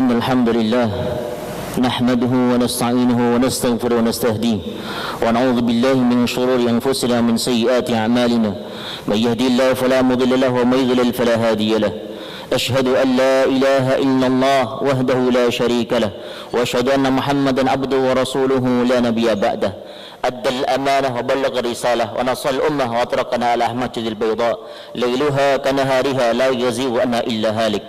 إن الحمد لله نحمده ونستعينه ونستغفره ونستهديه ونعوذ بالله من شرور أنفسنا ومن سيئات أعمالنا من يهدي الله فلا مضل له ومن يضلل فلا هادي له أشهد أن لا إله إلا الله وحده لا شريك له وأشهد أن محمدا عبده ورسوله لا نبي بعده أدى الأمانة وبلغ الرسالة ونصر الأمة وأتركنا على محجة البيضاء ليلها كنهارها لا يزيغ عنها إلا هالك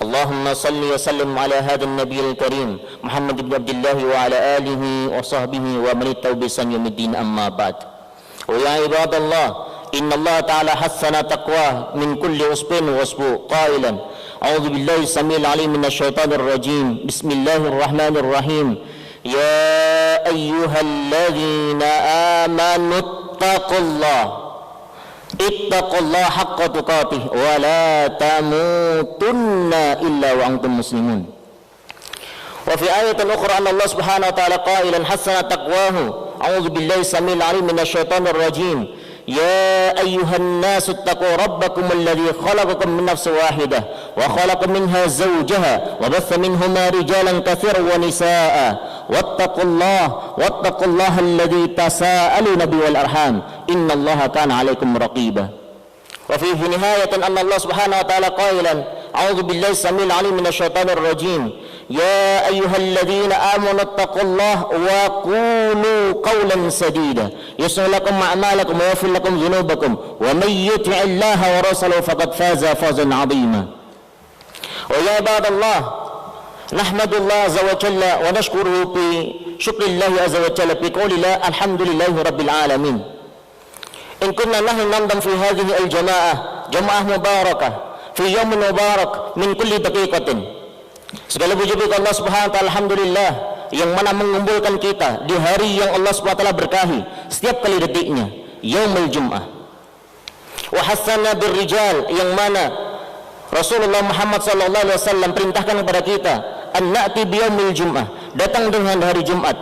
اللهم صل وسلم على هذا النبي الكريم محمد بن عبد الله وعلى آله وصحبه ومن اتبعهم بإحسان يوم الدين أما بعد ويا عباد الله إن الله تعالى حثنا تقواه من كل عصب وعصب قائلا أعوذ بالله السميع العليم من الشيطان الرجيم بسم الله الرحمن الرحيم يا أيها الذين آمنوا اتقوا الله حق تقاته ولا تموتن إلا وأنتم مسلمون وفي آية أخرى أن الله سبحانه وتعالى قائلا حثنا تقواه أعوذ بالله السميع العليم من الشيطان الرجيم يا أيها الناس اتقوا ربكم الذي خلقكم من نفس واحدة وخلق منها زوجها وبث منهما رجالا كثيرا ونساء واتقوا الله الذي تساءلون به والأرحام إن الله كان عليكم رقيبا وفي نهاية أن الله سبحانه وتعالى قائلا أعوذ بالله السميع العليم من الشيطان الرجيم يا أيها الذين آمنوا اتقوا الله وقولوا قولا سديدا يصلح لكم أعمالكم ويغفر لكم ذنوبكم ومن يطع الله ورسوله فقد فاز فوزا عظيما ويا عباد الله نحمد الله عز وجل ونشكره بشكر الله عز وجل بقول الله الحمد لله رب العالمين إن كنا نحن ننظم في هذه الجماعة جماعة مباركة في يوم مبارك من كل دقيقة. Segala puji bagi Allah Subhanahu wa taala, alhamdulillah, yang mana mengumpulkan kita di hari yang Allah Subhanahu wa taala berkahi setiap kali detiknya, yaumul jum'ah. Wa hasana birrijal, yang mana Rasulullah Muhammad sallallahu alaihi wasallam perintahkan kepada kita an na'ti biyaumil jum'ah, datang dengan hari Jumat.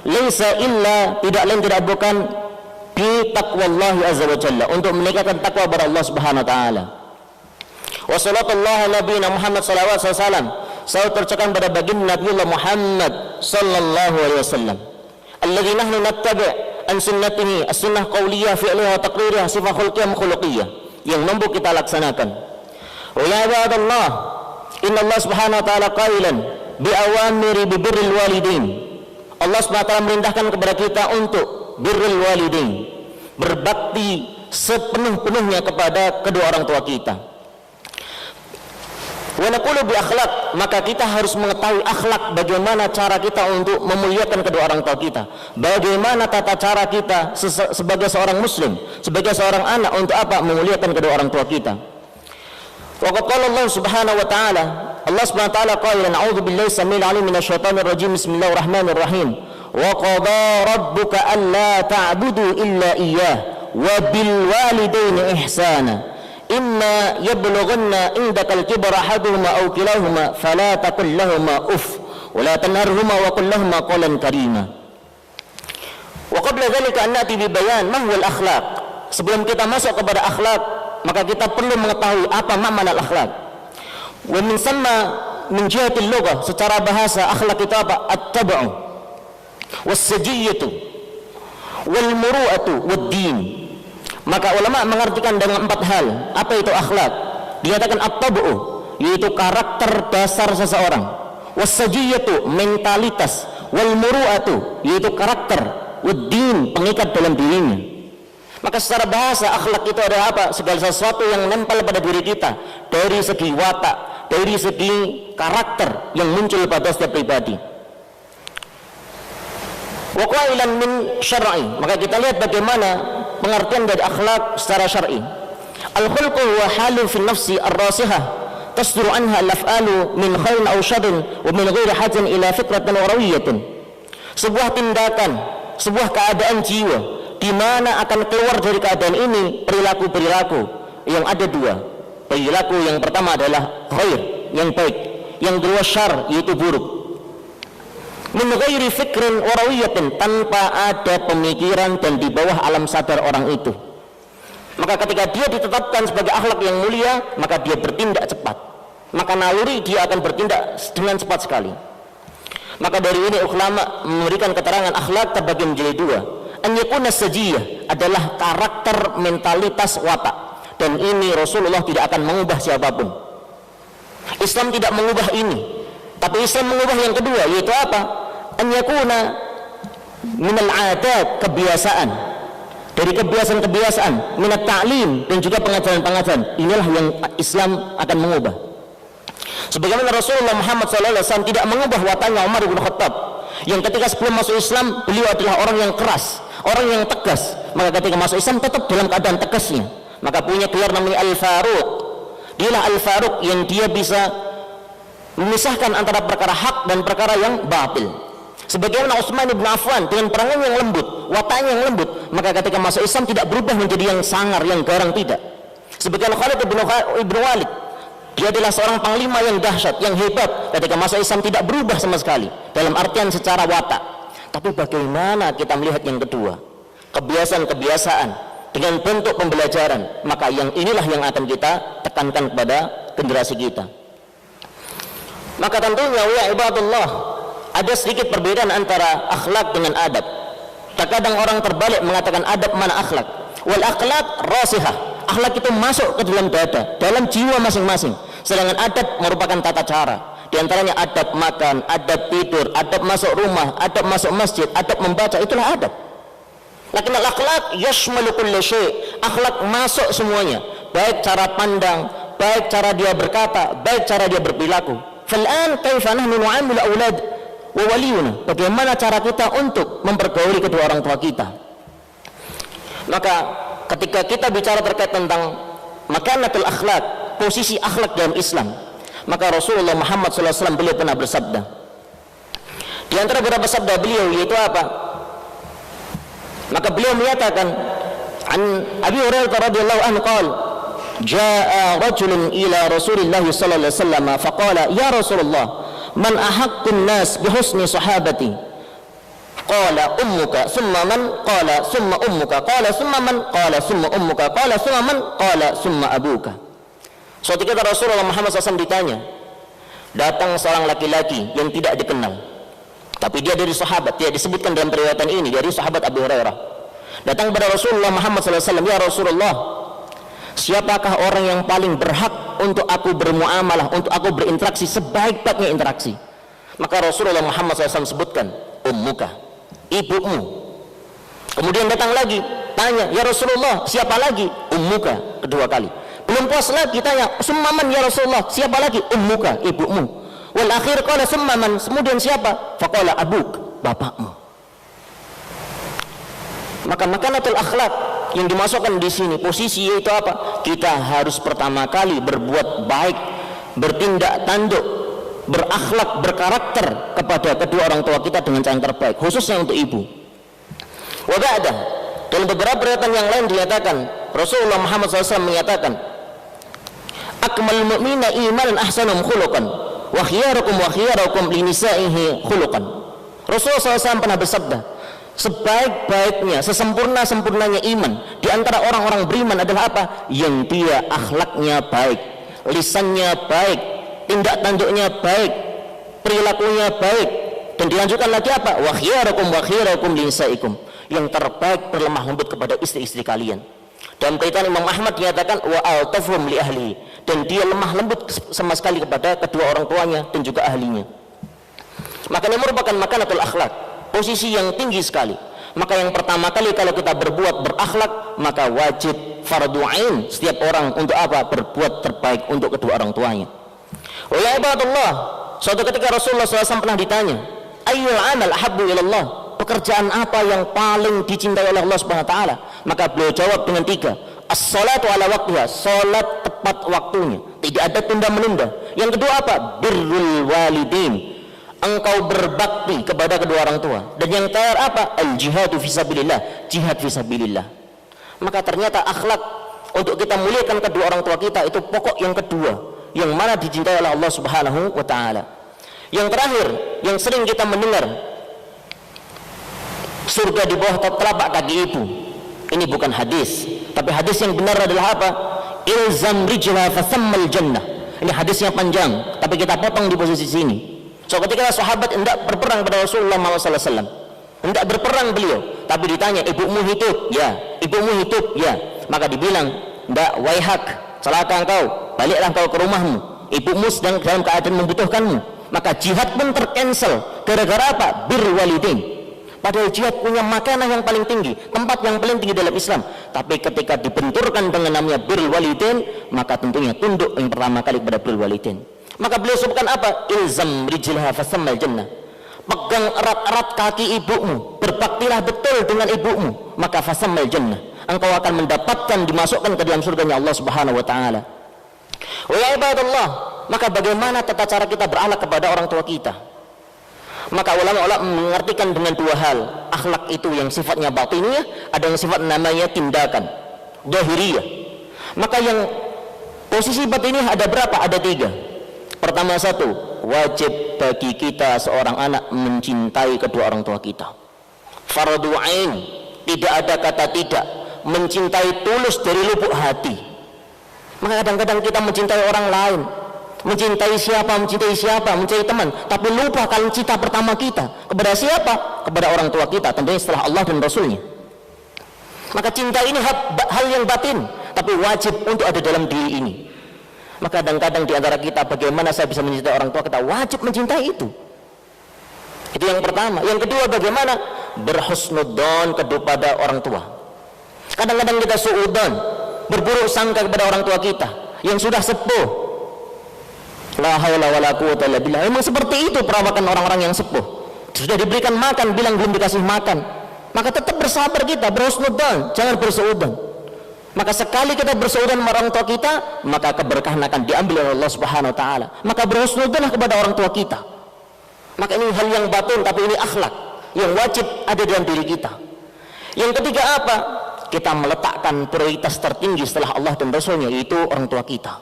Laisa illa, tidak lain tidak bukan, bi taqwallahi azza wa jalla, untuk meningkatkan takwa kepada Allah Subhanahu wa taala. Wa sallallahu nabiyina Muhammad sallallahu alaihi wasallam, saya tercekam pada baginda Nabiullah Muhammad sallallahu alaihi wasallam alladzi nahnu nattabi' an sunnatihi as-sunnah qauliyah fi'liyah wa taqririyah sifah khulqiyah khuluqiyah, yang mampu kita laksanakan. Wa ya ibadallah inna Allah subhanahu wa ta'ala qailan bi awamiri bi birril walidain. Allah subhanahu wa ta'ala merintahkan kepada kita untuk birrul walidain, berbakti sepenuh-penuhnya kepada kedua orang tua kita. Wa naqulu bi akhlaq, maka kita harus mengetahui akhlak, bagaimana cara kita untuk memuliakan kedua orang tua kita, bagaimana tata cara kita sebagai seorang muslim, sebagai seorang anak, untuk apa? Memuliakan kedua orang tua kita. Wa qala Allah subhanahu wa ta'ala, Allah subhanahu wa ta'ala qailan a'udzu billahi samil alim minasyaitonir rajim bismillahirrahmanirrahim wa qada rabbuka alla ta'budu illa iyyah wa bil walidaini ihsana imma yablughanna indaka al-kibra ahaduhuma aw kilahuma fala taqul lahumā uff wa la tanharhumā wa qul lahumā qawlan karīmā. Wa qabla dhalika an na'ti bi bayan ma huwa al-akhlaq. Sebelum kita masuk kepada akhlak, maka kita perlu mengetahui apa makna al-akhlaq. Wa min samma min jihatil lughah, secara bahasa akhlak itu apa? At-tab'u was-sajiyyatu wal muru'atu wad-din. Maka ulama mengartikan dengan 4 hal. Apa itu akhlak? Dikatakan at-tab'u, yaitu karakter dasar seseorang. Was-sajiyatu, mentalitas. Wal muru'atu, yaitu karakter. Wad-din, pengikat dalam dirinya. Maka secara bahasa akhlak itu adalah apa? Segala sesuatu yang nempel pada diri kita, dari segi watak, dari segi karakter yang muncul pada setiap pribadi. Wa qailan min syar'i, maka kita lihat bagaimana pengertian dari akhlak secara syar'i. Al-khulqu huwa halu fi nafsi ar-rasihah tasduru anha al-af'alu min khairin aw syarrin wa min ghairi hajin ila fikratin wa rawiyatin. Sebuah tindakan, sebuah keadaan jiwa di mana akan keluar dari keadaan ini perilaku-perilaku yang ada 2. Perilaku yang pertama adalah khair, yang baik, yang kedua syarr, yaitu buruk. Min ghairi fikrin wa rawiyatin, tanpa ada pemikiran dan di bawah alam sadar orang itu. Maka ketika dia ditetapkan sebagai akhlak yang mulia, maka dia bertindak cepat. maka naluri dia akan bertindak dengan cepat sekali. Maka dari ini ulama memberikan keterangan akhlak terbagi menjadi dua. An yakuna sajiyah adalah karakter mentalitas watak, dan ini Rasulullah tidak akan mengubah siapapun. Islam tidak mengubah ini, tapi Islam mengubah yang kedua, yaitu apa? An yakuna minal adat, kebiasaan, dari kebiasaan-kebiasaan, minat ta'lim, dan juga pengajaran-pengajaran. Inilah yang Islam akan mengubah. Sebagaimana Rasulullah Muhammad SAW tidak mengubah wataknya Umar bin Khattab, yang ketika sebelum masuk Islam beliau adalah orang yang keras, orang yang tegas, maka ketika masuk Islam tetap dalam keadaan tegasnya. Maka punya gelar namanya Al-Faruq. Dialah Al-Faruq yang dia bisa memisahkan antara perkara hak dan perkara yang batil. Sebagaimana Utsman bin Affan dengan perangan yang lembut, wataknya yang lembut, maka ketika masuk Islam tidak berubah menjadi yang sangar, yang garang, tidak. Sebagaimana Khalid bin Walid, dia adalah seorang panglima yang dahsyat, yang hebat, ketika masuk Islam tidak berubah sama sekali dalam artian secara watak. Tapi bagaimana kita melihat yang kedua, kebiasaan-kebiasaan dengan bentuk pembelajaran, maka yang inilah yang akan kita tekankan kepada generasi kita. Maka tentunya ya ibadallah, ada sedikit perbedaan antara akhlak dengan adab. Terkadang orang terbalik mengatakan adab mana akhlak. Wal akhlak rasihah, akhlak itu masuk ke dalam dada, dalam jiwa masing-masing. Sedangkan adab merupakan tata cara. Di antaranya adab makan, adab tidur, adab masuk rumah, adab masuk masjid, adab membaca, itulah adab. Lakin al-akhlak yashmalu kulli syai'. Akhlak masuk semuanya, baik cara pandang, baik cara dia berkata, baik cara dia berperilaku. Fal'an kaifa nahnu nu'amilu aulad wa waliyuna? Bagaimana cara kita untuk mempergauli kedua orang tua kita? Maka ketika kita bicara terkait tentang makanatul akhlak, posisi akhlak dalam Islam, maka Rasulullah Muhammad SAW beliau pernah bersabda. Di antara beberapa sabda beliau yaitu apa? Maka beliau menyatakan, an Abi Hurairah radhiyallahu anhu qala, jaa rajulun ila Rasulillah sallallahu alaihi wasallam faqala ya Rasulullah, man ahaqqun nas bihusni sahabati? Qala ummuka, summa man? Qala summa ummuka, qala summa man? Qala summa ummuka, qala summa man? Qala summa abuka. Suatu ketika Rasulullah Muhammad SAW ditanya, datang seorang laki-laki yang tidak dikenal, tapi dia dari sahabat, dia disebutkan dalam periwayatan ini dari sahabat Abu Hurairah. Datang kepada Rasulullah Muhammad SAW, ya Rasulullah, siapakah orang yang paling berhak untuk aku bermuamalah, untuk aku berinteraksi sebaik-baiknya interaksi? Maka Rasulullah Muhammad SAW sebutkan, ummuka, ibumu. Kemudian datang lagi, tanya, ya Rasulullah, siapa lagi? Ummuka, kedua kali. Belum puas lagi, tanya, summaman ya Rasulullah, siapa lagi? Ummuka, ibumu. Wal akhir qala summaman, kemudian siapa? Faqala abuk, bapakmu. Maka makanatul akhlak yang dimasukkan di sini posisi yaitu apa? Kita harus pertama kali berbuat baik, bertindak tanduk, berakhlak, berkarakter kepada kedua orang tua kita dengan cara yang terbaik, khususnya untuk ibu. Wa ba'da, dalam beberapa riwayat yang lain dinyatakan Rasulullah Muhammad SAW menyatakan, akmalul mu'minina imanan ahsanum khuluqan wa khiyarukum li nisaihi khuluqan. Rasulullah SAW pernah bersabda, sebaik-baiknya, sesempurna-sempurnanya iman di antara orang-orang beriman adalah apa? Yang dia akhlaknya baik, lisannya baik, tindak tanduknya baik, perilakunya baik. Dan dilanjutkan lagi apa? Wa khiyarukum li nisaikum, yang terbaik berlemah lembut kepada istri-istri kalian. Dalam kaitan Imam Ahmad dinyatakan wa altafhum li ahli, dan dia lemah lembut sama sekali kepada kedua orang tuanya dan juga ahlinya. Maka ini merupakan makanatul akhlak, posisi yang tinggi sekali. Maka yang pertama kali kalau kita berbuat berakhlak, maka wajib fardu ain setiap orang untuk apa? Berbuat terbaik untuk kedua orang tuanya. Ya ibadallah, suatu ketika Rasulullah SAW pernah ditanya, ayyul amal ahabbu ilallah, pekerjaan apa yang paling dicintai oleh Allah Subhanahu wa taala? Maka beliau jawab dengan 3, as-salatu ala waktuha, salat tepat waktunya, tidak ada tunda-menunda. Yang kedua apa? Birrul walidin, engkau berbakti kepada kedua orang tua. Dan yang terakhir apa? Al-jihadu fisabilillah, jihad fisabilillah. Maka ternyata akhlak untuk kita muliakan kedua orang tua kita itu pokok yang kedua, yang mana dicintai oleh Allah Subhanahu wa taala. Yang terakhir, yang sering kita mendengar, surga di bawah telapak kaki ibu. Ini bukan hadis, tapi hadis yang benar adalah apa? Ilzam rijla fasammal jannah, Ini hadisnya panjang, tapi kita potong di posisi sini. So ketika sahabat hendak berperang pada Rasulullah SAW, hendak berperang beliau, tapi ditanya, ibumu hidup? Ya. Ibumu hidup? Ya. Maka dibilang, ndak, waihak, celaka engkau, baliklah engkau ke rumahmu, ibumu sedang dalam keadaan membutuhkanmu. Maka jihad pun tercancel. Gara-gara apa? Birrul walidain. Padahal jihad punya makanah yang paling tinggi, tempat yang paling tinggi dalam Islam. Tapi ketika dibenturkan dengan namanya birrul walidain, maka tentunya tunduk yang pertama kali kepada birrul walidain. Maka beliau sebutkan apa? Ilzam rijlaha fasammal jannah. Pegang erat-erat kaki ibumu, berbaktilah betul dengan ibumu, maka fasammal jannah. Engkau akan mendapatkan dimasukkan ke dalam surganya Allah Subhanahu wa taala. Wa ya ibadallah, maka bagaimana tata cara kita berakhlak kepada orang tua kita? Maka ulama-ulama mengartikan dengan dua hal. Akhlak itu yang sifatnya batiniyah, ada yang sifat namanya tindakan zahiriyah. Maka yang posisi batiniyah ada berapa? Ada 3. Pertama, 1, wajib bagi kita seorang anak mencintai kedua orang tua kita. Fardhu ain, tidak ada kata tidak, mencintai tulus dari lubuk hati. Maka kadang-kadang kita mencintai orang lain, mencintai siapa, mencintai teman, tapi lupa kalau cinta pertama kita kepada siapa? Kepada orang tua kita, tentunya setelah Allah dan Rasulnya. Maka cinta ini hal yang batin, tapi wajib untuk ada dalam diri ini. Maka kadang-kadang di antara kita, bagaimana saya bisa mencintai orang tua kita? Wajib mencintai itu. Itu yang pertama. Yang kedua, bagaimana berhusnudzon kepada orang tua. Kadang-kadang kita suudzon, berburuk sangka kepada orang tua kita yang sudah sepuh. La haula wala quwwata illa billah. Memang seperti itu perawakan orang-orang yang sepuh. Sudah diberikan makan, bilang belum dikasih makan. Maka tetap bersabar kita, berhusnudzon, jangan bersuudzon. Maka sekali kita bersuudzon sama orang tua kita, maka keberkahan akan diambil oleh Allah Subhanahu wa taala. Maka berhusnudzonlah kepada orang tua kita. Maka ini hal yang batin, tapi ini akhlak yang wajib ada dalam diri kita. Yang ketiga apa? Kita meletakkan prioritas tertinggi setelah Allah dan Rasulnya, yaitu orang tua kita.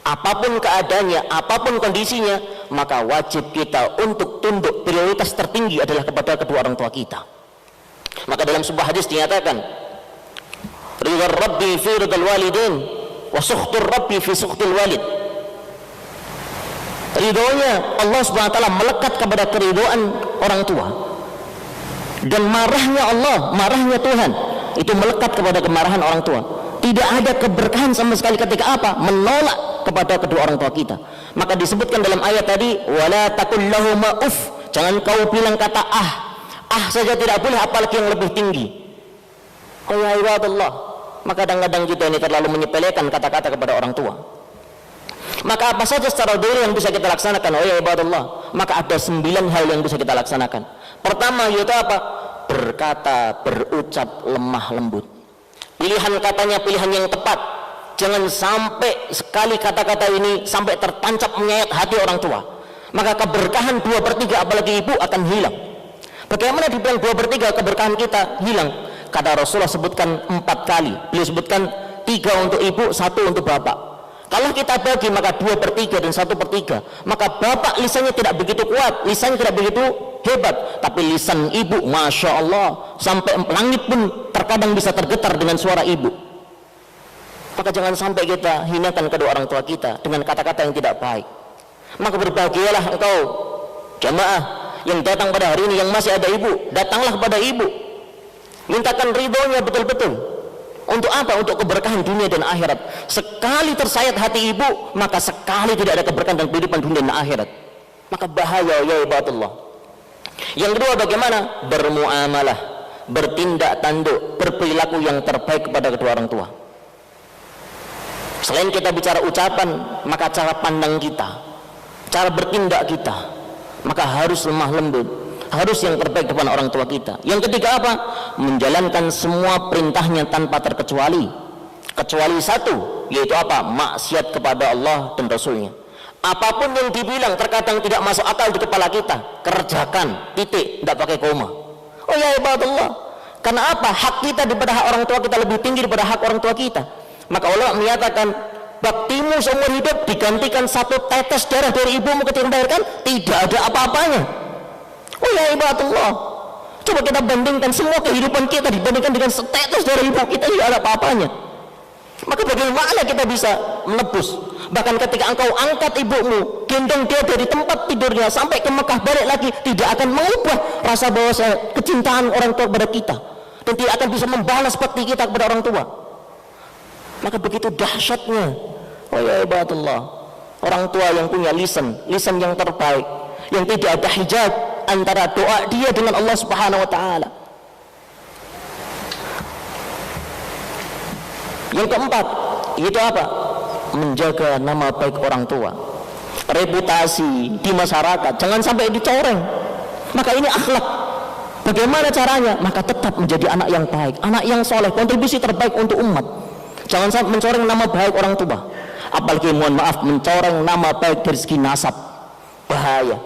Apapun keadaannya, apapun kondisinya, maka wajib kita untuk tunduk. Prioritas tertinggi adalah kepada kedua orang tua kita. Maka dalam sebuah hadis dinyatakan, ridha rabbi fi ridhal walidain wa sukhtur rabbi fi sukhtil walid. Ridhonya Allah Subhanahu wa taala melekat kepada keridhaan orang tua, dan marahnya Allah, marahnya Tuhan itu melekat kepada kemarahan orang tua. Tidak ada keberkahan sama sekali ketika apa? Menolak kepada kedua orang tua kita. Maka disebutkan dalam ayat tadi, wala taqul lahuma uff, jangan kau bilang kata saja tidak boleh, apalagi yang lebih tinggi. Oh ya ibadallah, maka kadang-kadang kita ini terlalu menyepelekan kata-kata kepada orang tua. Maka apa saja secara dulu yang bisa kita laksanakan? Oh ya ibadallah, maka ada 9 hal yang bisa kita laksanakan. Pertama yaitu apa? Berkata, berucap lemah lembut. Pilihan katanya pilihan yang tepat. Jangan sampai sekali kata-kata ini sampai tertancap menyayat hati orang tua. Maka keberkahan 2/3 apalagi ibu akan hilang. Bagaimana dibilang 2/3 keberkahan kita hilang? Kata Rasulullah sebutkan 4 kali. Beliau sebutkan 3 untuk ibu, 1 untuk bapak. Kalau kita bagi maka 2/3 dan 1/3. Maka bapak lisannya tidak begitu kuat, lisannya tidak begitu hebat, tapi lisan ibu, masya Allah, sampai langit pun terkadang bisa tergetar dengan suara ibu. Maka jangan sampai kita hinakan kedua orang tua kita dengan kata-kata yang tidak baik. Maka berbahagialah engkau jamaah yang datang pada hari ini yang masih ada ibu, datanglah kepada ibu, mintakan ridhonya betul-betul. Untuk apa? Untuk keberkahan dunia dan akhirat. Sekali tersayat hati ibu, maka sekali tidak ada keberkahan dan kehidupan dunia dan akhirat. Maka bahaya ya ibadallah. Yang kedua, bagaimana? Bermuamalah, bertindak tanduk, berperilaku yang terbaik kepada kedua orang tua. Selain kita bicara ucapan, maka cara pandang kita, cara bertindak kita, maka harus lemah lembut, harus yang terbaik depan orang tua kita. Yang ketiga apa? Menjalankan semua perintahnya tanpa terkecuali, kecuali 1, yaitu apa? Maksiat kepada Allah dan Rasulnya. Apapun yang dibilang terkadang tidak masuk akal di kepala kita, kerjakan, titik, tidak pakai koma. Oh ya ibadallah, karena apa? Hak kita daripada hak orang tua kita lebih tinggi daripada hak orang tua kita. Maka Allah menyatakan, baktimu seumur hidup digantikan 1 tetes darah dari ibumu ketika melahirkan, tidak ada apa-apanya. Oh ya ibadallah, coba kita bandingkan semua kehidupan kita dibandingkan dengan setetes darah ibu kita, tidak ada apa-apanya. Maka bagaimana kita bisa menebus, Bahkan ketika engkau angkat ibumu, gendong dia dari tempat tidurnya sampai ke Mekah balik lagi, tidak akan mengubah rasa bahwa kecintaan orang tua kepada kita, dan tidak akan bisa membalas bakti kita kepada orang tua. Maka begitu dahsyatnya, ya ibadallah, orang tua yang punya lisan yang terbaik, yang tidak ada hijab antara doa dia dengan Allah Subhanahu wa taala. Yang keempat, itu apa? Menjaga nama baik orang tua, reputasi di masyarakat jangan sampai dicoreng. Maka ini akhlak. Bagaimana caranya? Maka tetap menjadi anak yang baik, anak yang soleh, kontribusi terbaik untuk umat. Jangan sampai mencoreng nama baik orang tua, apalagi mohon maaf mencoreng nama baik dari segi nasab. Bahaya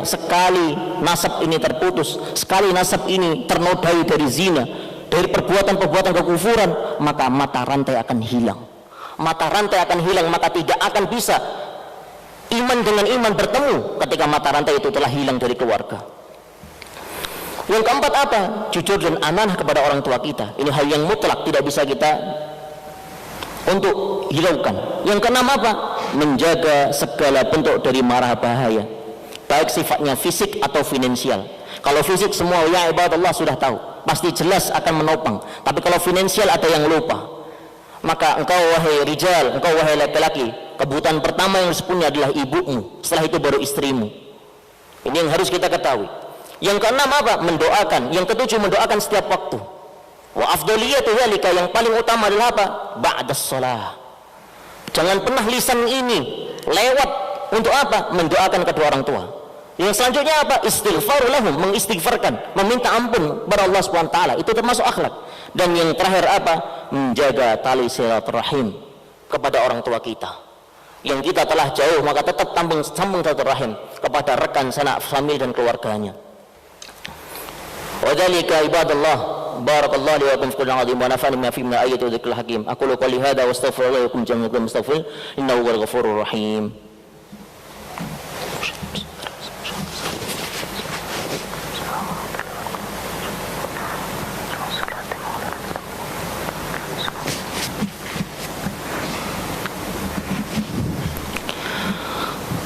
sekali nasab ini terputus, sekali nasab ini ternodai dari zina, dari perbuatan-perbuatan kekufuran, maka mata rantai akan hilang. Maka tidak akan bisa iman dengan iman bertemu ketika mata rantai itu telah hilang dari keluarga. Yang keempat apa? Jujur dan amanah kepada orang tua kita. Ini hal yang mutlak, tidak bisa kita untuk hiraukan. Yang keenam apa? Menjaga segala bentuk dari mara bahaya, baik sifatnya fisik atau finansial. Kalau fisik semua ya ibadallah sudah tahu, pasti jelas akan menopang. Tapi kalau finansial ada yang lupa, maka engkau wahai rijal, engkau wahai laki-laki, kebutuhan pertama yang harus punya adalah ibumu, setelah itu baru istrimu. Ini yang harus kita ketahui. Yang keenam apa? Mendoakan. Yang ketujuh mendoakan setiap waktu. Wa afdaliyatu dzalika, yang paling utama adalah apa? Ba'das shalah. Jangan pernah lisan ini lewat untuk apa? Mendoakan kedua orang tua. Yang selanjutnya apa? Istighfar lahum, mengistighfarkan, meminta ampun kepada Allah Subhanahu wa taala. Itu termasuk akhlak. Dan yang terakhir apa? Menjaga tali silaturahim kepada orang tua kita. Yang kita telah jauh, maka tetap sambung silaturahim kepada rekan sanak famili dan keluarganya. Wa dzalika ibadallah, barakallahu li wa lakum fil azim wa nafa'ani ma fi ma ayati dzikril hakim. Aqulu qouli hadza wa astaghfirullaha lakum jami'an mustaghfir innahu huwal ghafurur rahim.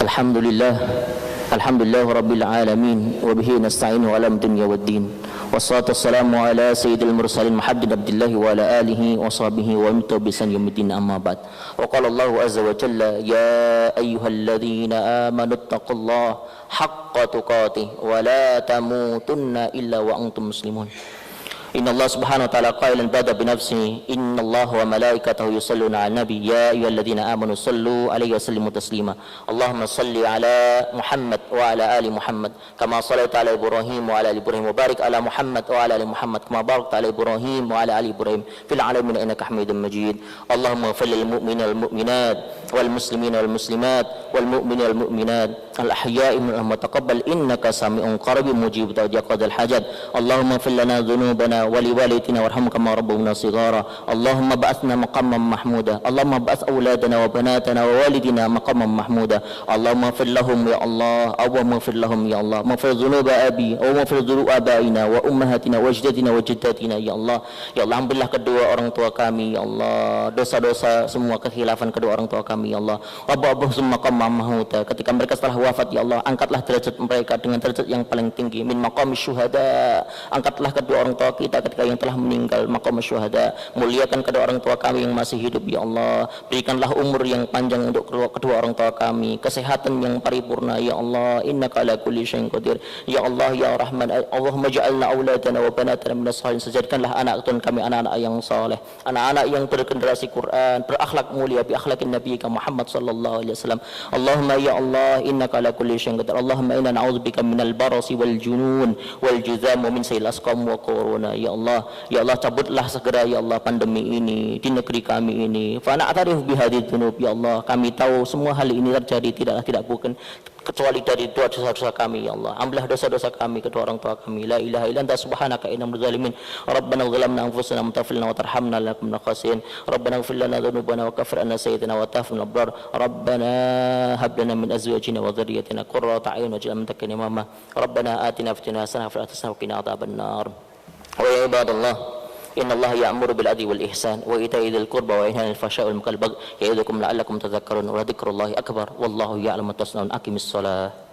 Alhamdulillah rabbil alamin wa bihi nasta'inu ala dunya waddin wassalatu wassalamu ala sayyidil mursalin Muhammadin abdillah wa ala alihi wa sahbihi wa mutabisan yaumiddin amma ba'd. Wa qala Allahu azza wa jalla ya ayyuhalladzina amanu taqullaha haqqa tuqatih wa la tamutunna illa wa antum muslimun. Inna Allah subhanahu wa ta'ala qailan bada binafsihi inna Allah wa malaikatahu yusalluna ala nabi ya ayyuhalladzina amanu sallu alaihi wa sallimu taslima. Allahumma salli ala Muhammad wa ala ali Muhammad kama sallaita ala Ibrahim wa ala ali Ibrahim wa barik ala Muhammad wa ala ali Muhammad kama barakta ala Ibrahim wa ala ali Ibrahim fil alamin innaka Hamidum Majid. Allahumma ighfir lil mu'minina wal mu'minat wal muslimina wal muslimat wal mu'minina wal mu'minat al ahya'i minhum wa taqabbal innaka sami'un qaribun mujibud da'watil hajat. Allahumma ighfir lana dhunubana ولوالدينا وارحمهم كما ربونا صغارا. اللهم بعثنا مقاما محمودا. اللهم بعث أولادنا وبناتنا ووالدنا مقاما محمودا. اللهم اغفر لهم يا الله، اللهم اغفر لهم يا الله، اغفر ذنوب أبي واغفر ذنوب آبائنا وأمهاتنا وأجدادنا وجداتنا ya Allah. Ya Allah, ambillah kedua orang tua kami ya Allah, dosa-dosa semua kekhilafan kedua orang tua kami ya Allah. Rabbah summa maqam mahmuda, ketika mereka setelah wafat ya Allah, angkatlah derajat mereka dengan derajat yang paling tinggi min maqamis syuhada. Angkatlah kedua orang tua kita ketika yang telah meninggal maqam syuhada. Muliakan kedua orang tua kami yang masih hidup ya Allah. Berikanlah umur yang panjang untuk kedua orang tua kami, kesehatan yang paripurna ya Allah. Innaka ala kulli syai'in qadir ya Allah ya Rahman. Allahumma ja'alna auladana wa banatana minas salihin. Sejadikanlah anak tuan kami anak-anak yang saleh, anak-anak yang bergenerasi Quran, berakhlak mulia bi akhlaqin Nabi Muhammad sallallahu alaihi wasallam. Allahumma ya Allah innaka ala kulli syai'in qadir. Allahumma inna na'udzubika minal barasi wal junun wal juzam wa min sayyi'il asqam wa corona ya Allah. Ya Allah, cabutlah segera ya Allah pandemi ini di negeri kami ini. Fa na'tarif bihadhihi dzunub ya Allah. Kami tahu semua hal ini terjadi tidak bukan kecuali dari dosa-dosa kami ya Allah. Ambillah dosa-dosa kami kedua orang tua kami. La ilaha illa anta subhanaka inna minadz zalimin. Rabbana zalamna anfusana wa tafilna wa tarhamna lakum nakhasin. Rabbana ighfir lana dzunubana wa kaffir anna sayyi'atina wa tafil abrar. Rabbana hab lana min azwajina wa dhurriyyatina qurrata a'yun waj'alna lil muttaqina imama. Rabbana atina fid dunya hasanah wa fil akhirati hasanah wa qina adzabannar. Wa ya ibadallah, Innallaha ya'muru bil adli wal ihsan wa ita'i dzil qurba wa yanha 'anil fahsya'i wal munkari wal baghi ya'idukum la'allakum tadhakkarun wa dzikrullahi akbar wallahu ya'lamu ma tasna'un. Aqimis shalah.